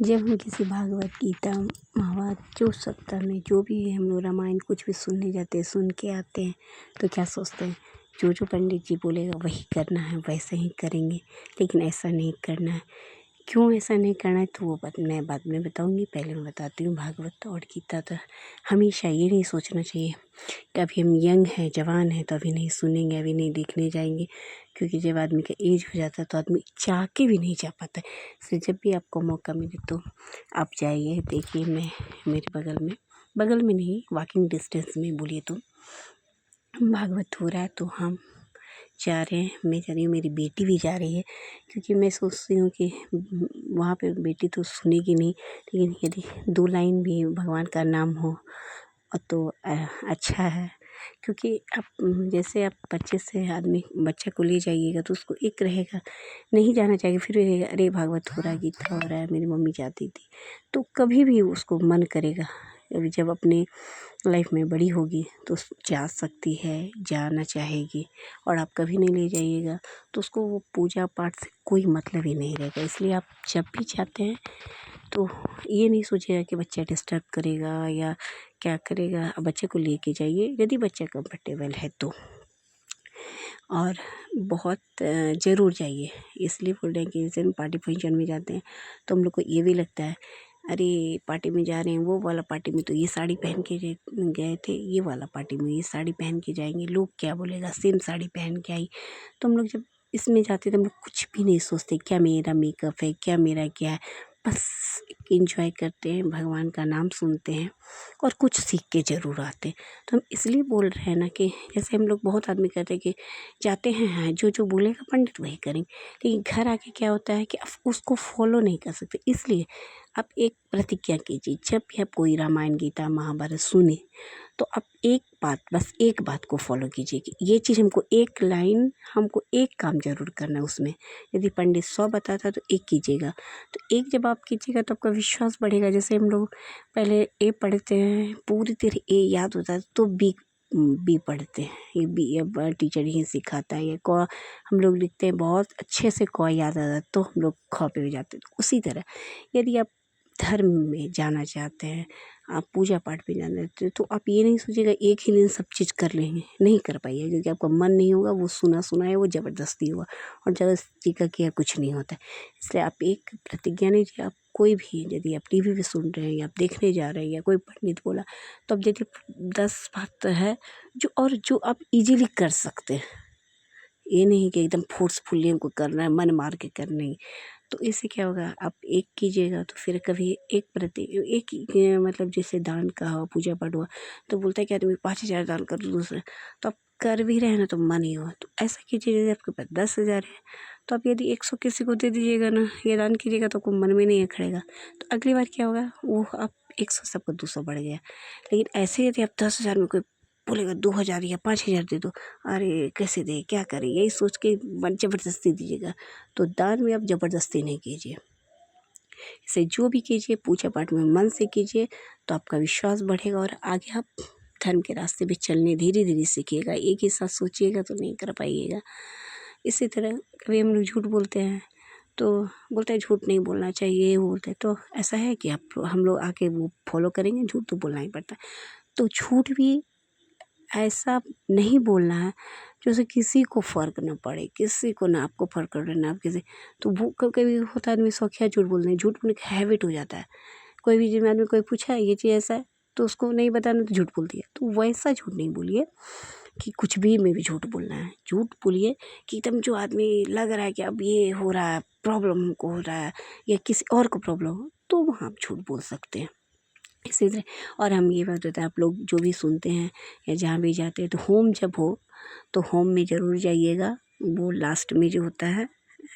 जब हम किसी भागवत गीता महाभारत जो सप्ताह में जो भी हम लोग रामायण कुछ भी सुनने जाते हैं, सुन के आते हैं, तो क्या सोचते हैं जो जो पंडित जी बोलेगा वही करना है, वैसे ही करेंगे। लेकिन ऐसा नहीं करना है। क्यों ऐसा नहीं करना है तो वो बात मैं बाद में बताऊंगी। पहले मैं बताती हूँ भागवत और गीता। तो हमेशा ये नहीं सोचना चाहिए कि अभी हम यंग हैं, जवान हैं, तो अभी नहीं सुनेंगे, अभी नहीं देखने जाएंगे। क्योंकि जब आदमी का एज हो जाता है तो आदमी चाह के भी नहीं जा पाता है। इसलिए जब भी आपको मौका मिले तो आप जाइए, देखिए। मैं मेरे बगल में नहीं, वॉकिंग डिस्टेंस में बोलिए तो भागवत हो रहा है, तो हम जा रहे हैं। मैं जा रही हूँ, मेरी बेटी भी जा रही है। क्योंकि मैं सोचती हूँ कि वहाँ पे बेटी तो सुनेगी नहीं, लेकिन यदि 2 लाइन भी भगवान का नाम हो तो अच्छा है। क्योंकि आप जैसे आप बच्चे को ले जाइएगा तो उसको एक रहेगा, नहीं जाना चाहिए, फिर रहेगा अरे भागवत हो रहा है, गीता हो रहा है, मेरी मम्मी जाती थी, तो कभी भी उसको मन करेगा। अभी जब अपने लाइफ में बड़ी होगी तो जा सकती है, जाना चाहेगी। और आप कभी नहीं ले जाइएगा तो उसको वो पूजा पाठ से कोई मतलब ही नहीं रहेगा। इसलिए आप जब भी जाते हैं तो ये नहीं सोचिएगा कि बच्चा डिस्टर्ब करेगा या क्या करेगा। आप बच्चे को लेके जाइए यदि बच्चा कंफर्टेबल है तो। और बहुत ज़रूर जाइए। इसलिए बोल रहे हैं कि जैसे हम पार्टी फंक्शन में जाते हैं तो हम लोग को ये भी लगता है अरे पार्टी में जा रहे हैं, वो वाला पार्टी में तो ये साड़ी पहन के गए थे, ये वाला पार्टी में ये साड़ी पहन के जाएंगे, लोग क्या बोलेगा, सेम साड़ी पहन के आई। तो हम लोग जब इसमें जाते हैं तो हम लोग कुछ भी नहीं सोचते क्या मेरा मेकअप है, क्या मेरा क्या है। बस इंजॉय करते हैं, भगवान का नाम सुनते हैं और कुछ सीख के ज़रूर आते हैं। तो हम इसलिए बोल रहे हैं ना कि जैसे हम लोग बहुत आदमी कहते हैं कि जाते हैं, हाँ जो जो बोलेगा पंडित वही करेंगे। लेकिन घर आके क्या होता है कि आप उसको फॉलो नहीं कर सकते। इसलिए आप एक प्रतिज्ञा कीजिए, जब भी आप कोई रामायण गीता महाभारत सुने तो आप एक बात, बस एक बात को फॉलो कीजिए कि ये चीज़ हमको एक लाइन, हमको एक काम ज़रूर करना है उसमें। यदि पंडित 100 बताता है तो एक कीजिएगा। तो एक जब आप कीजिएगा तो आपका विश्वास बढ़ेगा। जैसे हम लोग पहले ए पढ़ते हैं, पूरी तरह ए याद होता है तो बी पढ़ते हैं। ये बी अब टीचर ही सिखाता है। ये क हम लोग लिखते हैं, बहुत अच्छे से क याद आता है तो हम लोग ख पे भी जाते हैं। तो उसी तरह यदि आप धर्म में जाना चाहते हैं, आप पूजा पाठ में जाना चाहते हैं, तो आप ये नहीं सोचिएगा एक ही दिन सब चीज़ कर लेंगे, नहीं कर पाइए। क्योंकि आपका मन नहीं होगा, वो सुना सुना है, वो ज़बरदस्ती होगा और ज़बरदस्ती का किया कुछ नहीं होता है। इसलिए आप एक प्रतिज्ञा लीजिए। आप कोई भी यदि आप टीवी पे सुन रहे हैं या आप देखने जा रहे हैं या कोई पंडित बोला तो अब यदि 10 बात है जो आप इजीली कर सकते हैं। ये नहीं कि एकदम फोर्सफुली हमको करना है, मन मार के करना है। तो इससे क्या होगा, आप एक कीजिएगा तो फिर कभी मतलब जैसे दान का हो, पूजा पाठ हुआ तो बोलता है कि आदमी 5,000 दान कर दो दूसरे, तो आप कर भी रहे हैं ना तो मन ही हुआ। तो ऐसा कीजिए जैसे आपके पास 10,000 है तो आप यदि 100 किसी को दे दीजिएगा ना, ये दान कीजिएगा तो आपको मन में नहीं खड़ेगा। तो अगली बार क्या होगा, वो आप 100 से आपका 200 बढ़ गया। लेकिन ऐसे यदि आप 10,000 में कोई बोलेगा 2,000 या 5,000 दे दो, अरे कैसे दे, क्या करें, यही सोच के ज़बरदस्ती दीजिएगा। तो दान में आप ज़बरदस्ती नहीं कीजिए। इसे जो भी कीजिए पूजा पाठ में मन से कीजिए तो आपका विश्वास बढ़ेगा और आगे आप धर्म के रास्ते पे चलने धीरे धीरे सीखिएगा। एक ही साथ सोचिएगा तो नहीं कर पाइएगा। इसी तरह कभी हम लोग झूठ बोलते हैं तो बोलते हैं झूठ नहीं बोलना चाहिए, वो बोलते हैं। तो ऐसा है कि आप हम लोग आके वो फॉलो करेंगे, झूठ तो बोलना ही पड़ता है। तो झूठ भी ऐसा नहीं बोलना है जैसे किसी को फ़र्क ना पड़े, किसी को ना आपको फ़र्क पड़े ना आप किसी। तो वो कभी होता है आदमी शौकिया झूठ बोलते हैं, झूठ बोलने का हैबिट हो जाता है। कोई भी जिस आदमी कोई पूछा ये चीज़ ऐसा है तो उसको नहीं बताना तो झूठ बोल दिया। तो वैसा झूठ नहीं बोलिए कि कुछ भी में भी झूठ बोलना है। झूठ बोलिए कि एकदम जो आदमी लग रहा है कि अब ये हो रहा है, प्रॉब्लम हमको हो रहा है या किसी और को प्रॉब्लम हो, तो वहाँ आप झूठ बोल सकते हैं। इसी तरह और हम ये बात होता है, आप लोग जो भी सुनते हैं या जहाँ भी जाते हैं तो होम जब हो तो होम में ज़रूर जाइएगा। वो लास्ट में जो होता है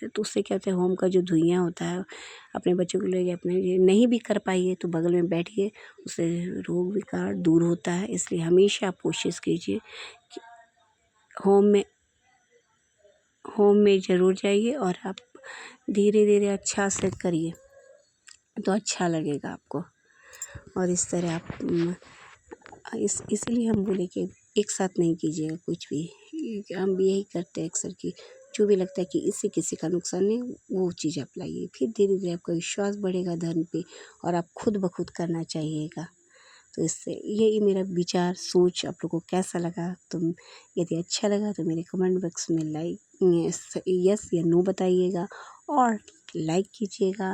तो उससे क्या होता है, होम का जो धुइयाँ होता है अपने बच्चों को ले जाइए। अपने लिए नहीं भी कर पाइए तो बगल में बैठिए, उससे रोग विकार दूर होता है। इसलिए हमेशा आप कोशिश कीजिए कि होम में होम में ज़रूर जाइए और आप धीरे धीरे अच्छा से करिए तो अच्छा लगेगा आपको। और इस तरह आप इसलिए हम बोले कि एक साथ नहीं कीजिएगा कुछ भी। हम भी यही करते हैं अक्सर कि जो भी लगता है कि इससे किसी का नुकसान नहीं, वो चीज़ आप लाइए। फिर धीरे धीरे आपका विश्वास बढ़ेगा धर्म पे और आप खुद ब खुद करना चाहिएगा। तो इससे यही मेरा विचार सोच आप लोगों को कैसा लगा। तो यदि अच्छा लगा तो मेरे कमेंट बॉक्स में यस या नो बताइएगा और लाइक कीजिएगा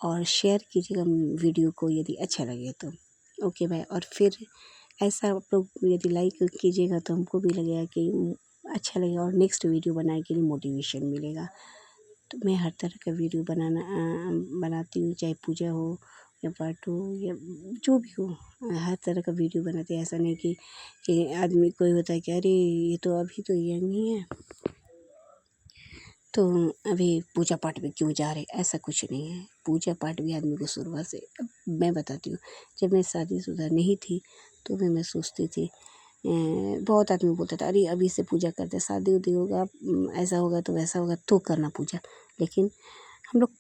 और शेयर कीजिएगा वीडियो को यदि अच्छा लगे तो। Okay bye. और फिर ऐसा आप लोग यदि लाइक कीजिएगा तो हमको भी लगेगा कि अच्छा लगेगा और नेक्स्ट वीडियो बनाने के लिए मोटिवेशन मिलेगा। तो मैं हर तरह का वीडियो बनाती हूँ, चाहे पूजा हो या पाठ हो या जो भी हो, हर तरह का वीडियो बनाते हैं। ऐसा नहीं कि आदमी कोई होता है कि अरे ये तो अभी तो यंग ही है तो अभी पूजा पाठ में क्यों जा रहे, ऐसा कुछ नहीं है। पूजा पाठ भी आदमी को शुरुआत से, अब मैं बताती हूँ, जब मैं शादीशुदा नहीं थी तो मैं सोचती थी, बहुत आदमी बोलता था अरे अभी से पूजा करते, शादी उदी होगा, ऐसा होगा तो वैसा होगा तो करना पूजा। लेकिन हम लोग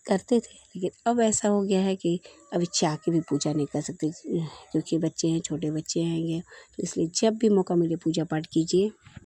करते थे, लेकिन अब ऐसा हो गया है कि अभी चाह के भी पूजा नहीं कर सकते क्योंकि बच्चे हैं, छोटे बच्चे हैं ये, तो इसलिए जब भी मौका मिले पूजा पाठ कीजिए।